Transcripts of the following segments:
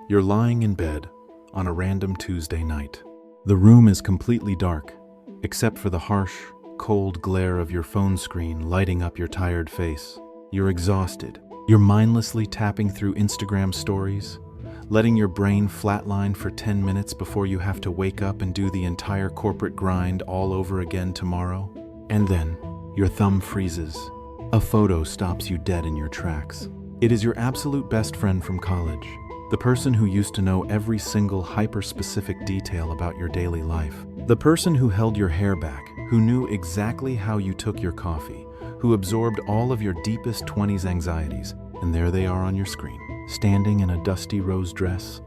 You're lying in bed on a random Tuesday night. The room is completely dark, except for the harsh, cold glare of your phone screen lighting up your tired face. You're exhausted. You're mindlessly tapping through Instagram stories, letting your brain flatline for 10 minutes before you have to wake up and do the entire corporate grind all over again tomorrow. And then, your thumb freezes. A photo stops you dead in your tracks. It is your absolute best friend from college, the person who used to know every single hyper-specific detail about your daily life. The person who held your hair back, who knew exactly how you took your coffee, who absorbed all of your deepest 20s anxieties, and there they are on your screen, standing in a dusty rose dress,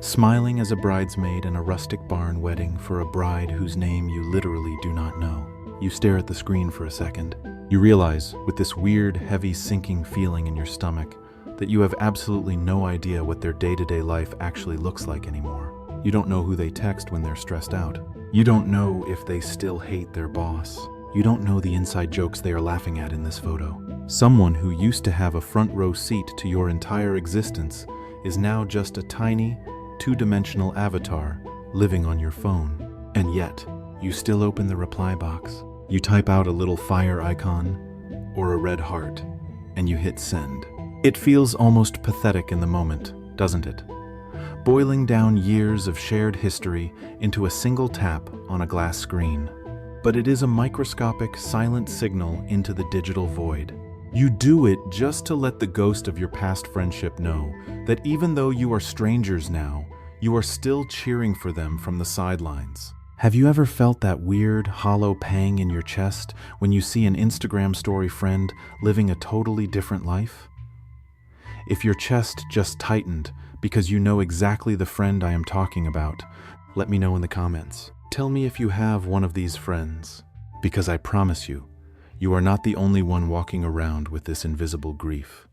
smiling as a bridesmaid in a rustic barn wedding for a bride whose name you literally do not know. You stare at the screen for a second. You realize, with this weird, heavy, sinking feeling in your stomach, that you have absolutely no idea what their day-to-day life actually looks like anymore. You don't know who they text when they're stressed out. You don't know if they still hate their boss. You don't know the inside jokes they are laughing at in this photo. Someone who used to have a front row seat to your entire existence is now just a tiny, two-dimensional avatar living on your phone. And yet, you still open the reply box. You type out a little fire icon or a red heart, and you hit send. It feels almost pathetic in the moment, doesn't it? Boiling down years of shared history into a single tap on a glass screen. But it is a microscopic, silent signal into the digital void. You do it just to let the ghost of your past friendship know that even though you are strangers now, you are still cheering for them from the sidelines. Have you ever felt that weird, hollow pang in your chest when you see an Instagram story friend living a totally different life? If your chest just tightened because you know exactly the friend I am talking about, let me know in the comments. Tell me if you have one of these friends, because I promise you, you are not the only one walking around with this invisible grief.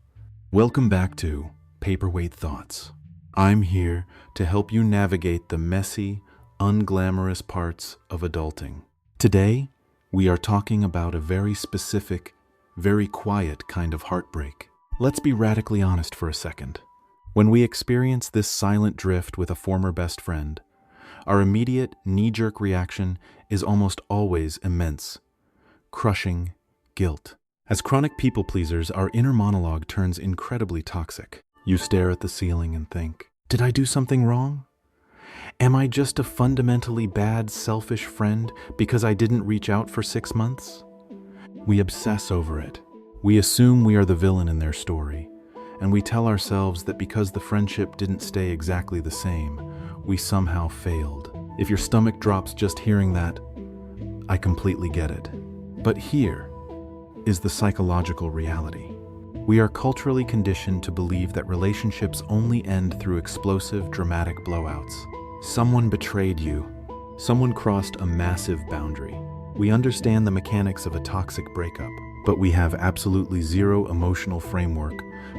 Welcome back to Paperweight Thoughts. I'm here to help you navigate the messy, unglamorous parts of adulting. Today, we are talking about a very specific, very quiet kind of heartbreak. Let's be radically honest for a second. When we experience this silent drift with a former best friend, our immediate knee-jerk reaction is almost always immense, crushing guilt. As chronic people-pleasers, our inner monologue turns incredibly toxic. You stare at the ceiling and think, did I do something wrong? Am I just a fundamentally bad, selfish friend because I didn't reach out for 6 months? We obsess over it. We assume we are the villain in their story, and we tell ourselves that because the friendship didn't stay exactly the same, we somehow failed. If your stomach drops just hearing that, I completely get it. But here is the psychological reality. We are culturally conditioned to believe that relationships only end through explosive, dramatic blowouts. Someone betrayed you. Someone crossed a massive boundary. We understand the mechanics of a toxic breakup, but we have absolutely zero emotional framework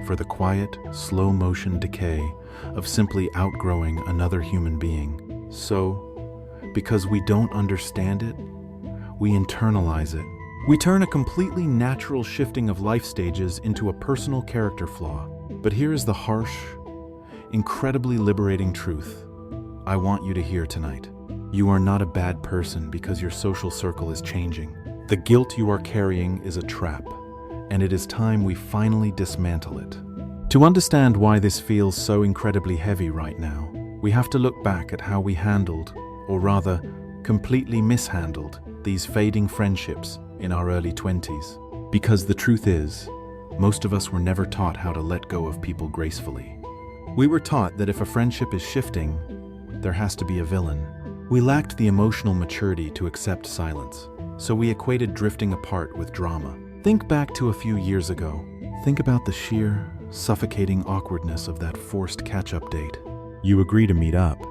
for the quiet, slow-motion decay of simply outgrowing another human being. So, because we don't understand it, we internalize it. We turn a completely natural shifting of life stages into a personal character flaw. But here is the harsh, incredibly liberating truth I want you to hear tonight. You are not a bad person because your social circle is changing. The guilt you are carrying is a trap, and it is time we finally dismantle it. To understand why this feels so incredibly heavy right now, we have to look back at how we handled, or rather, completely mishandled, these fading friendships in our early 20s. Because the truth is, most of us were never taught how to let go of people gracefully. We were taught that if a friendship is shifting, there has to be a villain. We lacked the emotional maturity to accept silence, so we equated drifting apart with drama. Think back to a few years ago. Think about the sheer, suffocating awkwardness of that forced catch-up date. You agree to meet up,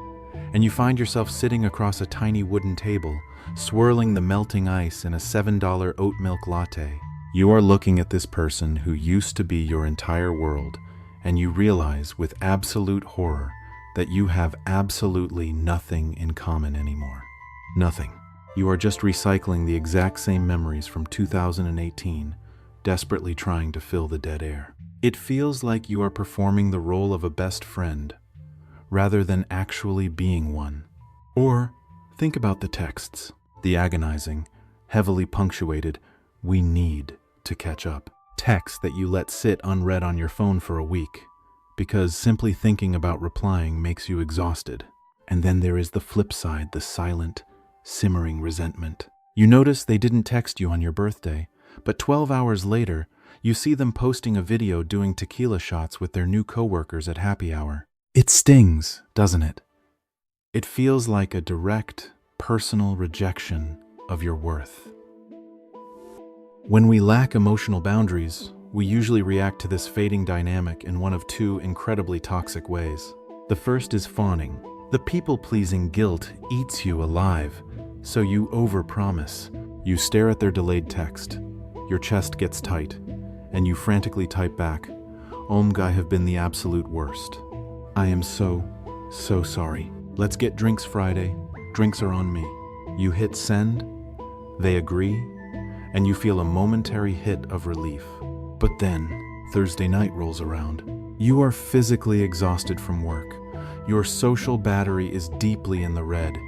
and you find yourself sitting across a tiny wooden table, swirling the melting ice in a $7 oat milk latte. You are looking at this person who used to be your entire world, and you realize with absolute horror that you have absolutely nothing in common anymore. Nothing. You are just recycling the exact same memories from 2018, desperately trying to fill the dead air. It feels like you are performing the role of a best friend, rather than actually being one. Or think about the texts, the agonizing, heavily punctuated, "we need to catch up" texts that you let sit unread on your phone for a week, because simply thinking about replying makes you exhausted. And then there is the flip side, the silent, simmering resentment. You notice they didn't text you on your birthday, but 12 hours later, you see them posting a video doing tequila shots with their new coworkers at happy hour. It stings, doesn't it? It feels like a direct, personal rejection of your worth. When we lack emotional boundaries, we usually react to this fading dynamic in one of two incredibly toxic ways. The first is fawning. The people-pleasing guilt eats you alive, so you overpromise. You stare at their delayed text, your chest gets tight, and you frantically type back, I have been the absolute worst. I am so sorry. Let's get drinks Friday. Drinks are on me." You hit send, they agree, and you feel a momentary hit of relief. But then, Thursday night rolls around. You are physically exhausted from work. Your social battery is deeply in the red,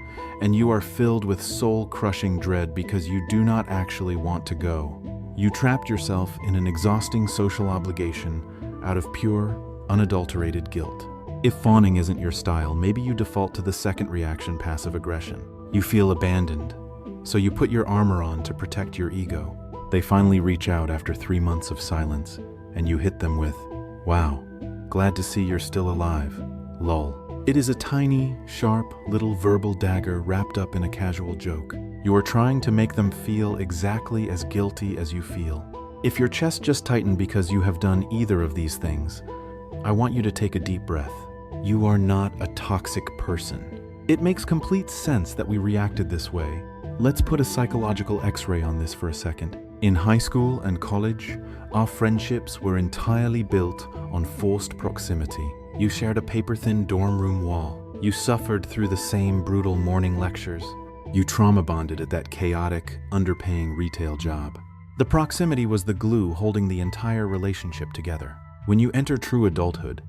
and you are filled with soul-crushing dread because you do not actually want to go. You trapped yourself in an exhausting social obligation out of pure, unadulterated guilt. If fawning isn't your style, maybe you default to the second reaction, passive aggression. You feel abandoned, so you put your armor on to protect your ego. They finally reach out after 3 months of silence, and you hit them with, "Wow, glad to see you're still alive, lol." It is a tiny, sharp, little verbal dagger wrapped up in a casual joke. You are trying to make them feel exactly as guilty as you feel. If your chest just tightened because you have done either of these things, I want you to take a deep breath. You are not a toxic person. It makes complete sense that we reacted this way. Let's put a psychological X-ray on this for a second. In high school and college, our friendships were entirely built on forced proximity. You shared a paper-thin dorm room wall. You suffered through the same brutal morning lectures. You trauma bonded at that chaotic, underpaying retail job. The proximity was the glue holding the entire relationship together. When you enter true adulthood,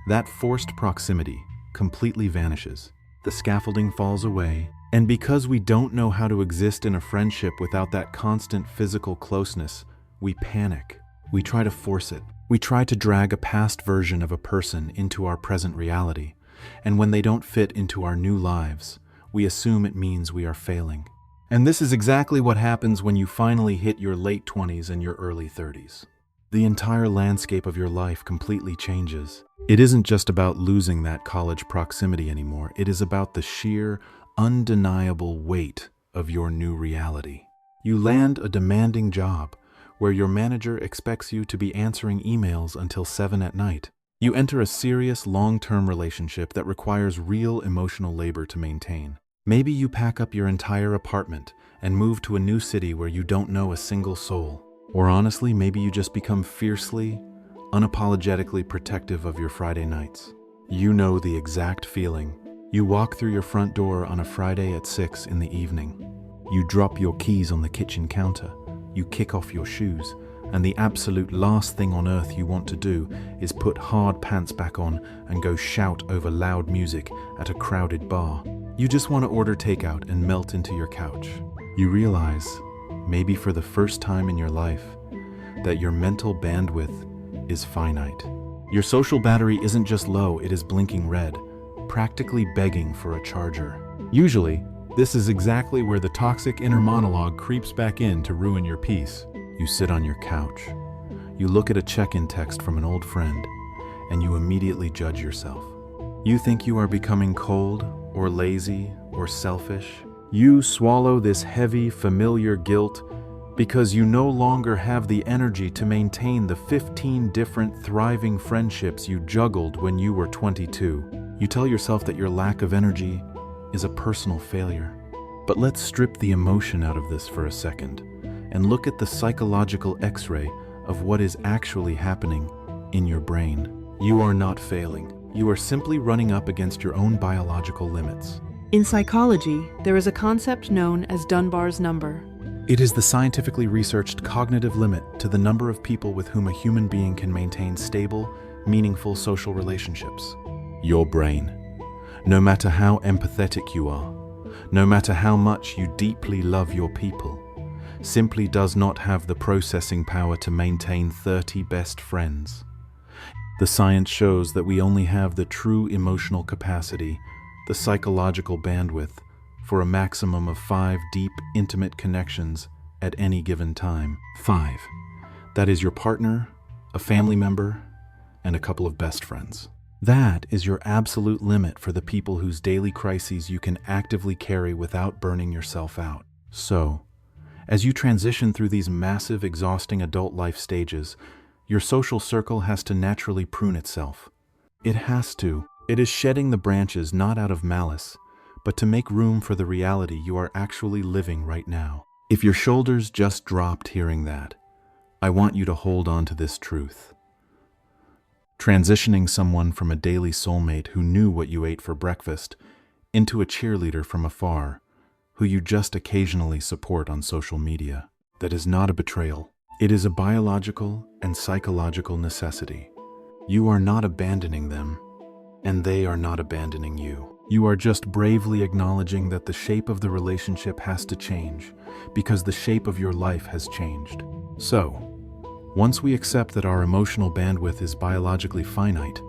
that forced proximity completely vanishes. The scaffolding falls away, and because we don't know how to exist in a friendship without that constant physical closeness, we panic. We try to force it. We try to drag a past version of a person into our present reality, and when they don't fit into our new lives, we assume it means we are failing. And this is exactly what happens when you finally hit your late 20s and your early 30s. The entire landscape of your life completely changes. It isn't just about losing that college proximity anymore. It is about the sheer, undeniable weight of your new reality. You land a demanding job where your manager expects you to be answering emails until 7 at night. You enter a serious, long-term relationship that requires real emotional labor to maintain. Maybe you pack up your entire apartment and move to a new city where you don't know a single soul. Or honestly, maybe you just become fiercely, unapologetically protective of your Friday nights. You know the exact feeling. You walk through your front door on a Friday at 6 in the evening. You drop your keys on the kitchen counter. You kick off your shoes, and the absolute last thing on earth you want to do is put hard pants back on and go shout over loud music at a crowded bar. You just want to order takeout and melt into your couch. You realize, maybe for the first time in your life, that your mental bandwidth is finite. Your social battery isn't just low, it is blinking red, practically begging for a charger. Usually, this is exactly where the toxic inner monologue creeps back in to ruin your peace. You sit on your couch. You look at a check-in text from an old friend, and you immediately judge yourself. You think you are becoming cold, or lazy, or selfish. You swallow this heavy, familiar guilt because you no longer have the energy to maintain the 15 different thriving friendships you juggled when you were 22. You tell yourself that your lack of energy is a personal failure. But let's strip the emotion out of this for a second and look at the psychological X-ray of what is actually happening in your brain. You are not failing. You are simply running up against your own biological limits. In psychology, there is a concept known as Dunbar's number. It is the scientifically researched cognitive limit to the number of people with whom a human being can maintain stable, meaningful social relationships. Your brain No matter how empathetic you are, no matter how much you deeply love your people, simply does not have the processing power to maintain 30 best friends. The science shows that we only have the true emotional capacity, the psychological bandwidth, for a maximum of 5 deep, intimate connections at any given time. 5. That is your partner, a family member, and a couple of best friends. That is your absolute limit for the people whose daily crises you can actively carry without burning yourself out. So, as you transition through these massive, exhausting adult life stages, your social circle has to naturally prune itself. It has to. It is shedding the branches not out of malice, but to make room for the reality you are actually living right now. If your shoulders just dropped hearing that, I want you to hold on to this truth. Transitioning someone from a daily soulmate who knew what you ate for breakfast into a cheerleader from afar who you just occasionally support on social media. That is not a betrayal. It is a biological and psychological necessity. You are not abandoning them, and they are not abandoning you. You are just bravely acknowledging that the shape of the relationship has to change because the shape of your life has changed. So, once we accept that our emotional bandwidth is biologically finite,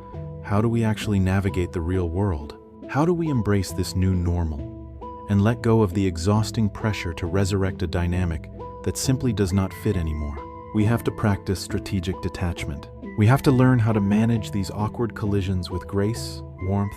how do we actually navigate the real world? How do we embrace this new normal and let go of the exhausting pressure to resurrect a dynamic that simply does not fit anymore? We have to practice strategic detachment. We have to learn how to manage these awkward collisions with grace, warmth,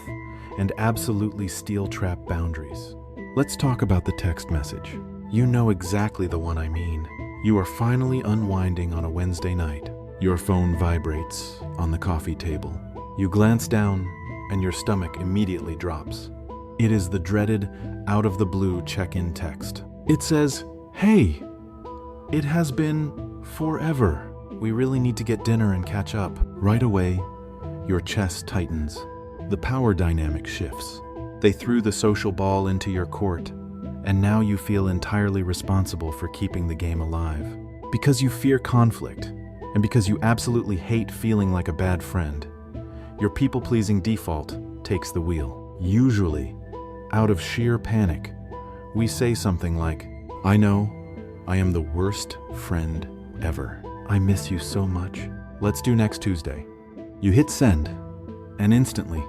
and absolutely steel-trap boundaries. Let's talk about the text message. You know exactly the one I mean. You are finally unwinding on a Wednesday night. Your phone vibrates on the coffee table. You glance down, and your stomach immediately drops. It is the dreaded, out-of-the-blue check-in text. It says, "Hey, it has been forever. We really need to get dinner and catch up." Right away, your chest tightens. The power dynamic shifts. They threw the social ball into your court, and now you feel entirely responsible for keeping the game alive. Because you fear conflict, and because you absolutely hate feeling like a bad friend, your people-pleasing default takes the wheel. Usually, out of sheer panic, we say something like, "I know, I am the worst friend ever. I miss you so much. Let's do next Tuesday." You hit send, and instantly,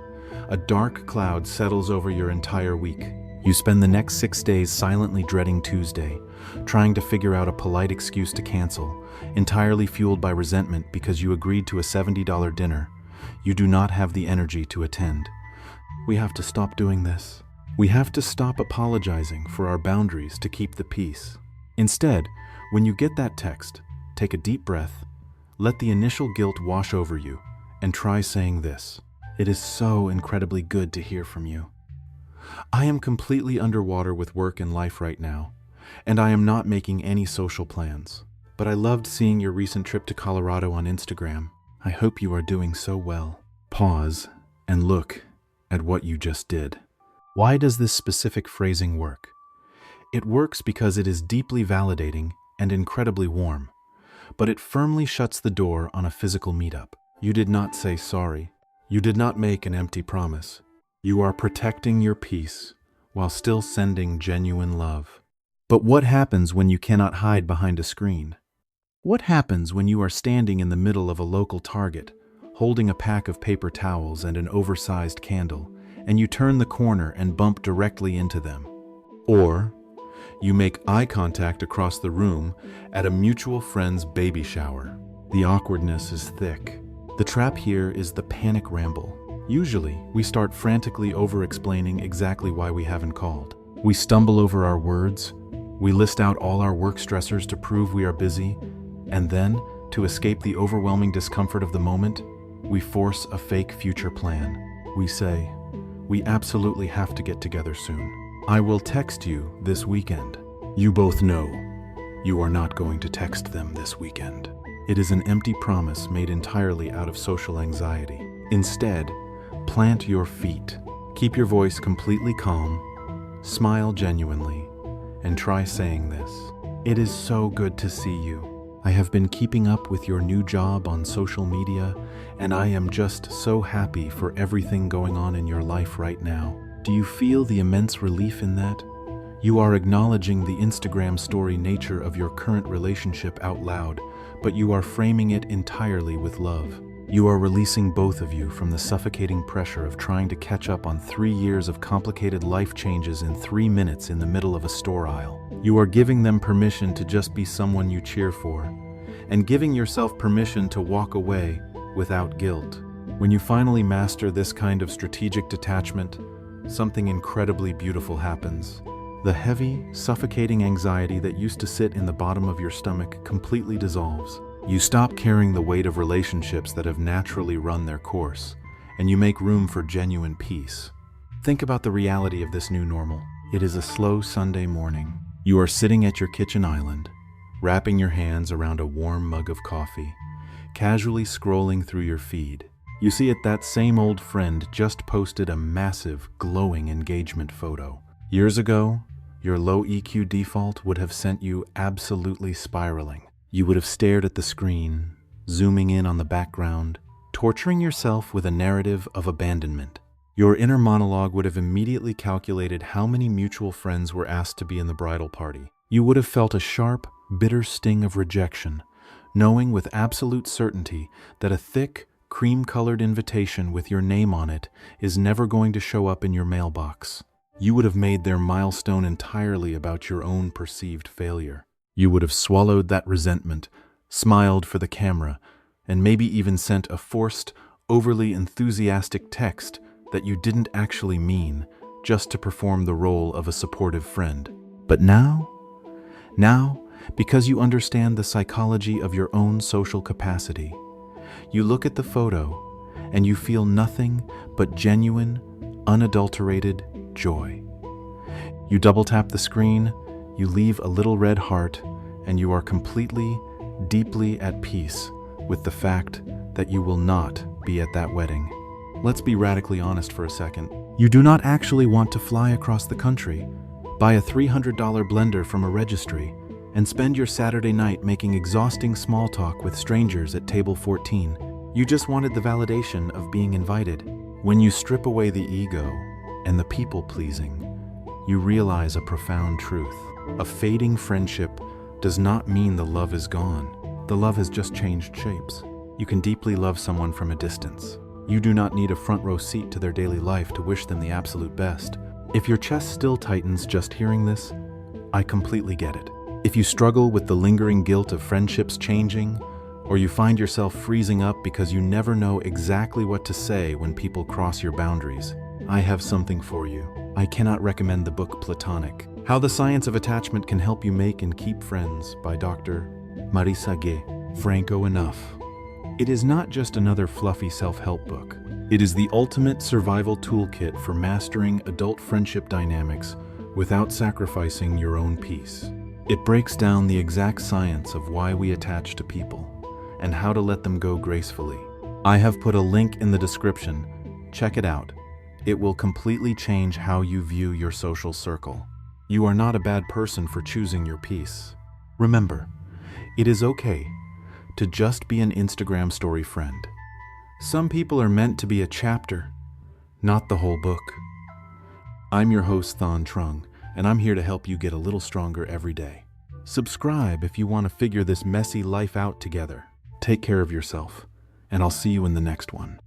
a dark cloud settles over your entire week. You spend the next 6 days silently dreading Tuesday, trying to figure out a polite excuse to cancel, entirely fueled by resentment because you agreed to a $70 dinner you do not have the energy to attend. We have to stop doing this. We have to stop apologizing for our boundaries to keep the peace. Instead, when you get that text, take a deep breath, let the initial guilt wash over you, and try saying this: "It is so incredibly good to hear from you. I am completely underwater with work and life right now, and I am not making any social plans. But I loved seeing your recent trip to Colorado on Instagram. I hope you are doing so well." Pause and look at what you just did. Why does this specific phrasing work? It works because it is deeply validating and incredibly warm, but it firmly shuts the door on a physical meetup. You did not say sorry. You did not make an empty promise. You are protecting your peace while still sending genuine love. But what happens when you cannot hide behind a screen? What happens when you are standing in the middle of a local Target, holding a pack of paper towels and an oversized candle, and you turn the corner and bump directly into them? Or you make eye contact across the room at a mutual friend's baby shower. The awkwardness is thick. The trap here is the panic ramble. Usually, we start frantically over-explaining exactly why we haven't called. We stumble over our words, we list out all our work stressors to prove we are busy, and then, to escape the overwhelming discomfort of the moment, we force a fake future plan. We say, "We absolutely have to get together soon. I will text you this weekend." You both know you are not going to text them this weekend. It is an empty promise made entirely out of social anxiety. Instead, plant your feet. Keep your voice completely calm, smile genuinely, and try saying this: "It is so good to see you. I have been keeping up with your new job on social media, and I am just so happy for everything going on in your life right now. Do you feel the immense relief in that? You are acknowledging the Instagram story nature of your current relationship out loud, but you are framing it entirely with love. You are releasing both of you from the suffocating pressure of trying to catch up on 3 years of complicated life changes in 3 minutes in the middle of a store aisle. You are giving them permission to just be someone you cheer for, and giving yourself permission to walk away without guilt. When you finally master this kind of strategic detachment, something incredibly beautiful happens. The heavy, suffocating anxiety that used to sit in the bottom of your stomach completely dissolves. You stop carrying the weight of relationships that have naturally run their course, and you make room for genuine peace. Think about the reality of this new normal. It is a slow Sunday morning. You are sitting at your kitchen island, wrapping your hands around a warm mug of coffee, casually scrolling through your feed. You see that same old friend just posted a massive, glowing engagement photo. Years ago, your low EQ default would have sent you absolutely spiraling. You would have stared at the screen, zooming in on the background, torturing yourself with a narrative of abandonment. Your inner monologue would have immediately calculated how many mutual friends were asked to be in the bridal party. You would have felt a sharp, bitter sting of rejection, knowing with absolute certainty that a thick, cream-colored invitation with your name on it is never going to show up in your mailbox. You would have made their milestone entirely about your own perceived failure. You would have swallowed that resentment, smiled for the camera, and maybe even sent a forced, overly enthusiastic text that you didn't actually mean, just to perform the role of a supportive friend. But now, because you understand the psychology of your own social capacity, you look at the photo and you feel nothing but genuine, unadulterated joy. You double tap the screen, you leave a little red heart, and you are completely, deeply at peace with the fact that you will not be at that wedding. Let's be radically honest for a second. You do not actually want to fly across the country, buy a $300 blender from a registry, and spend your Saturday night making exhausting small talk with strangers at table 14. You just wanted the validation of being invited. When you strip away the ego and the people-pleasing, you realize a profound truth. A fading friendship does not mean the love is gone. The love has just changed shapes. You can deeply love someone from a distance. You do not need a front row seat to their daily life to wish them the absolute best. If your chest still tightens just hearing this, I completely get it. If you struggle with the lingering guilt of friendships changing, or you find yourself freezing up because you never know exactly what to say when people cross your boundaries, I have something for you. I cannot recommend the book Platonic, How the Science of Attachment Can Help You Make and Keep Friends by Dr. Marisa Gay. Franco enough. It is not just another fluffy self-help book. It is the ultimate survival toolkit for mastering adult friendship dynamics without sacrificing your own peace. It breaks down the exact science of why we attach to people and how to let them go gracefully. I have put a link in the description. Check it out. It will completely change how you view your social circle. You are not a bad person for choosing your peace. Remember, it is okay to just be an Instagram story friend. Some people are meant to be a chapter, not the whole book. I'm your host, Thon Trung, and I'm here to help you get a little stronger every day. Subscribe if you want to figure this messy life out together. Take care of yourself, and I'll see you in the next one.